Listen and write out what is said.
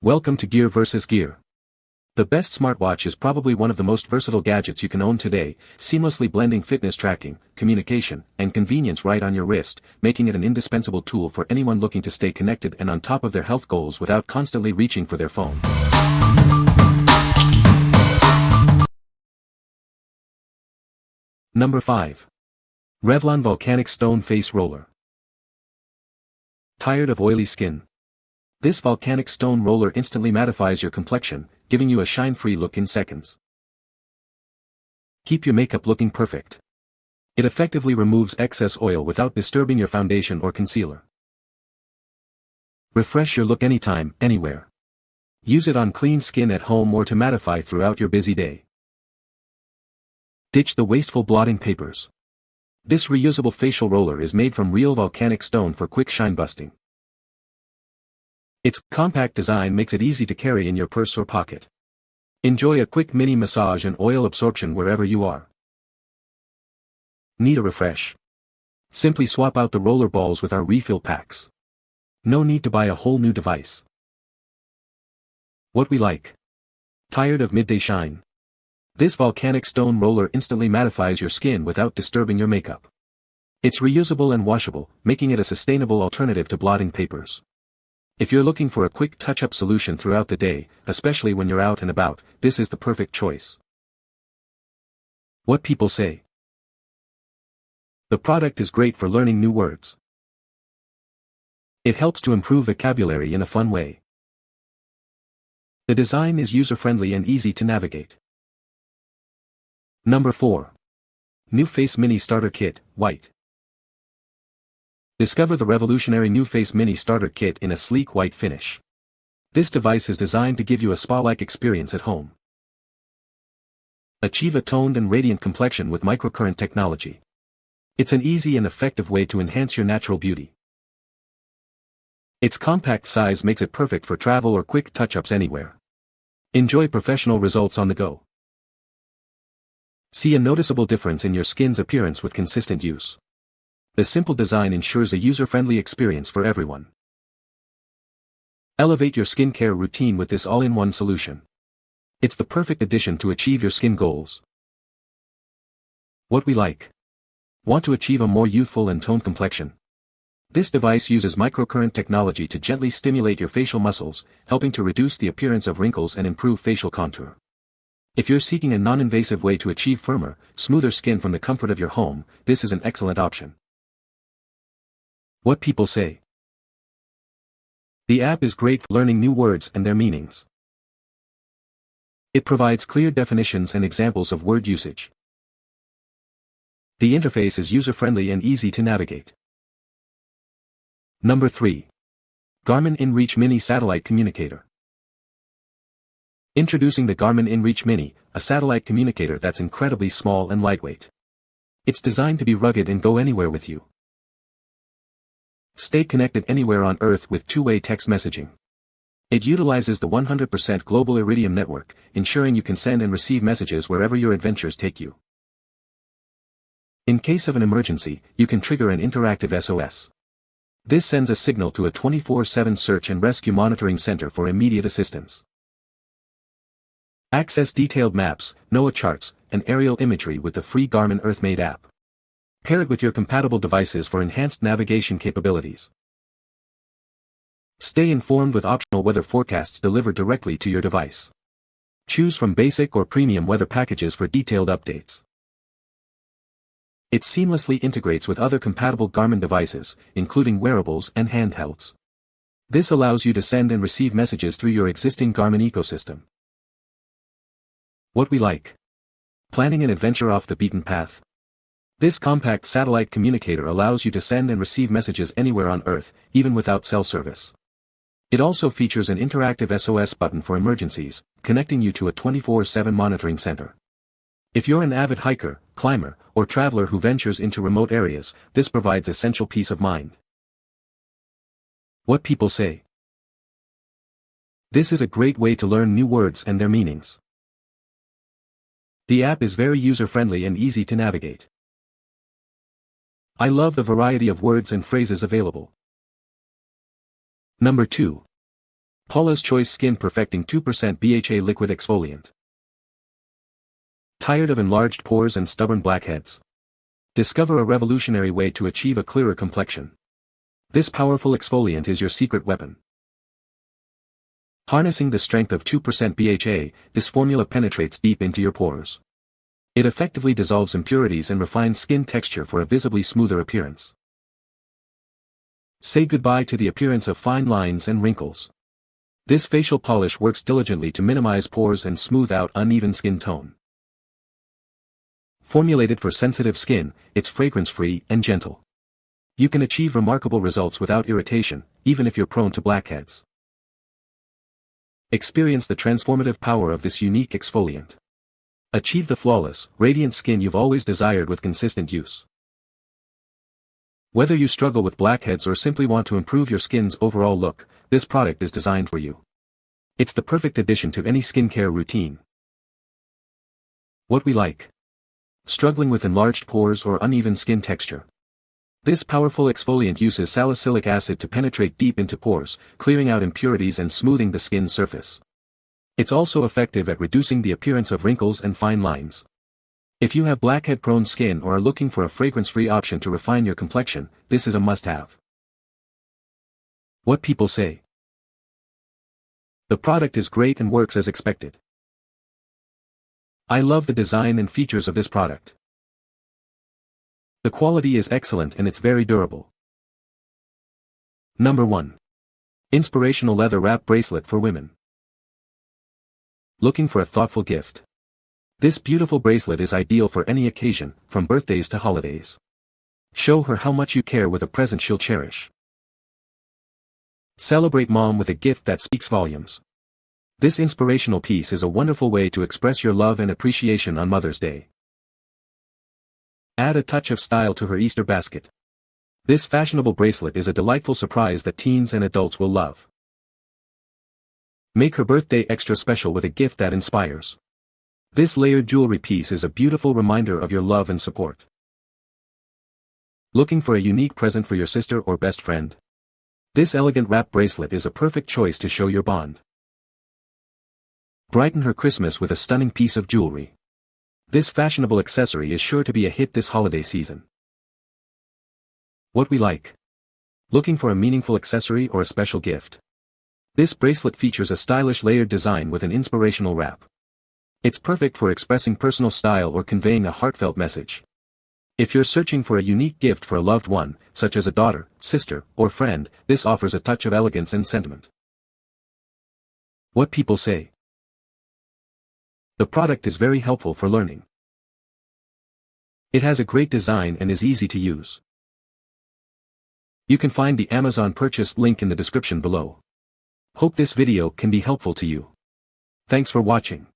Welcome to Gear vs. Gear. The best smartwatch is probably one of the most versatile gadgets you can own today, seamlessly blending fitness tracking, communication, and convenience right on your wrist, making it an indispensable tool for anyone looking to stay connected and on top of their health goals without constantly reaching for their phone. Number 5. Revlon Volcanic Stone Face Roller. Tired of oily skin? This volcanic stone roller instantly mattifies your complexion, giving you a shine-free look in seconds. Keep your makeup looking perfect. It effectively removes excess oil without disturbing your foundation or concealer. Refresh your look anytime, anywhere. Use it on clean skin at home or to mattify throughout your busy day. Ditch the wasteful blotting papers. This reusable facial roller is made from real volcanic stone for quick shine busting. Its compact design makes it easy to carry in your purse or pocket. Enjoy a quick mini massage and oil absorption wherever you are. Need a refresh? Simply swap out the roller balls with our refill packs. No need to buy a whole new device. What we like. Tired of midday shine? This volcanic stone roller instantly mattifies your skin without disturbing your makeup. It's reusable and washable, making it a sustainable alternative to blotting papers. If you're looking for a quick touch-up solution throughout the day, especially when you're out and about, this is the perfect choice. What people say. The product is great for learning new words. It helps to improve vocabulary in a fun way. The design is user-friendly and easy to navigate. Number 4. NuFACE Mini Starter Kit, White. Discover the revolutionary NuFACE Mini Starter Kit in a sleek white finish. This device is designed to give you a spa-like experience at home. Achieve a toned and radiant complexion with microcurrent technology. It's an easy and effective way to enhance your natural beauty. Its compact size makes it perfect for travel or quick touch-ups anywhere. Enjoy professional results on the go. See a noticeable difference in your skin's appearance with consistent use. The simple design ensures a user-friendly experience for everyone. Elevate your skincare routine with this all-in-one solution. It's the perfect addition to achieve your skin goals. What we like. Want to achieve a more youthful and toned complexion? This device uses microcurrent technology to gently stimulate your facial muscles, helping to reduce the appearance of wrinkles and improve facial contour. If you're seeking a non-invasive way to achieve firmer, smoother skin from the comfort of your home, this is an excellent option. What people say. The app is great for learning new words and their meanings. It provides clear definitions and examples of word usage. The interface is user-friendly and easy to navigate. Number 3. Garmin InReach Mini Satellite Communicator. Introducing the Garmin InReach Mini, a satellite communicator that's incredibly small and lightweight. It's designed to be rugged and go anywhere with you. Stay connected anywhere on Earth with two-way text messaging. It utilizes the 100% global Iridium network, ensuring you can send and receive messages wherever your adventures take you. In case of an emergency, you can trigger an interactive SOS. This sends a signal to a 24/7 search and rescue monitoring center for immediate assistance. Access detailed maps, NOAA charts, and aerial imagery with the free Garmin EarthMate app. Pair it with your compatible devices for enhanced navigation capabilities. Stay informed with optional weather forecasts delivered directly to your device. Choose from basic or premium weather packages for detailed updates. It seamlessly integrates with other compatible Garmin devices, including wearables and handhelds. This allows you to send and receive messages through your existing Garmin ecosystem. What we like. Planning an adventure off the beaten path? This compact satellite communicator allows you to send and receive messages anywhere on Earth, even without cell service. It also features an interactive SOS button for emergencies, connecting you to a 24/7 monitoring center. If you're an avid hiker, climber, or traveler who ventures into remote areas, this provides essential peace of mind. What people say. This is a great way to learn new words and their meanings. The app is very user-friendly and easy to navigate. I love the variety of words and phrases available. Number 2. PAULA'S Choice Skin Perfecting 2% BHA Liquid Exfoliant. Tired of enlarged pores and stubborn blackheads? Discover a revolutionary way to achieve a clearer complexion. This powerful exfoliant is your secret weapon. Harnessing the strength of 2% BHA, this formula penetrates deep into your pores. It effectively dissolves impurities and refines skin texture for a visibly smoother appearance. Say goodbye to the appearance of fine lines and wrinkles. This facial polish works diligently to minimize pores and smooth out uneven skin tone. Formulated for sensitive skin, it's fragrance-free and gentle. You can achieve remarkable results without irritation, even if you're prone to blackheads. Experience the transformative power of this unique exfoliant. Achieve the flawless, radiant skin you've always desired with consistent use. Whether you struggle with blackheads or simply want to improve your skin's overall look, this product is designed for you. It's the perfect addition to any skincare routine. What we like. Struggling with enlarged pores or uneven skin texture? This powerful exfoliant uses salicylic acid to penetrate deep into pores, clearing out impurities and smoothing the skin's surface. It's also effective at reducing the appearance of wrinkles and fine lines. If you have blackhead-prone skin or are looking for a fragrance-free option to refine your complexion, this is a must-have. What people say. The product is great and works as expected. I love the design and features of this product. The quality is excellent and it's very durable. Number 1. Inspirational Leather Wrap Bracelet for Women. Looking for a thoughtful gift? This beautiful bracelet is ideal for any occasion, from birthdays to holidays. Show her how much you care with a present she'll cherish. Celebrate mom with a gift that speaks volumes. This inspirational piece is a wonderful way to express your love and appreciation on Mother's Day. Add a touch of style to her Easter basket. This fashionable bracelet is a delightful surprise that teens and adults will love. Make her birthday extra special with a gift that inspires. This layered jewelry piece is a beautiful reminder of your love and support. Looking for a unique present for your sister or best friend? This elegant wrap bracelet is a perfect choice to show your bond. Brighten her Christmas with a stunning piece of jewelry. This fashionable accessory is sure to be a hit this holiday season. What we like. Looking for a meaningful accessory or a special gift? This bracelet features a stylish layered design with an inspirational wrap. It's perfect for expressing personal style or conveying a heartfelt message. If you're searching for a unique gift for a loved one, such as a daughter, sister, or friend, this offers a touch of elegance and sentiment. What people say. The product is very helpful for learning. It has a great design and is easy to use. You can find the Amazon purchase link in the description below. Hope this video can be helpful to you. Thanks for watching.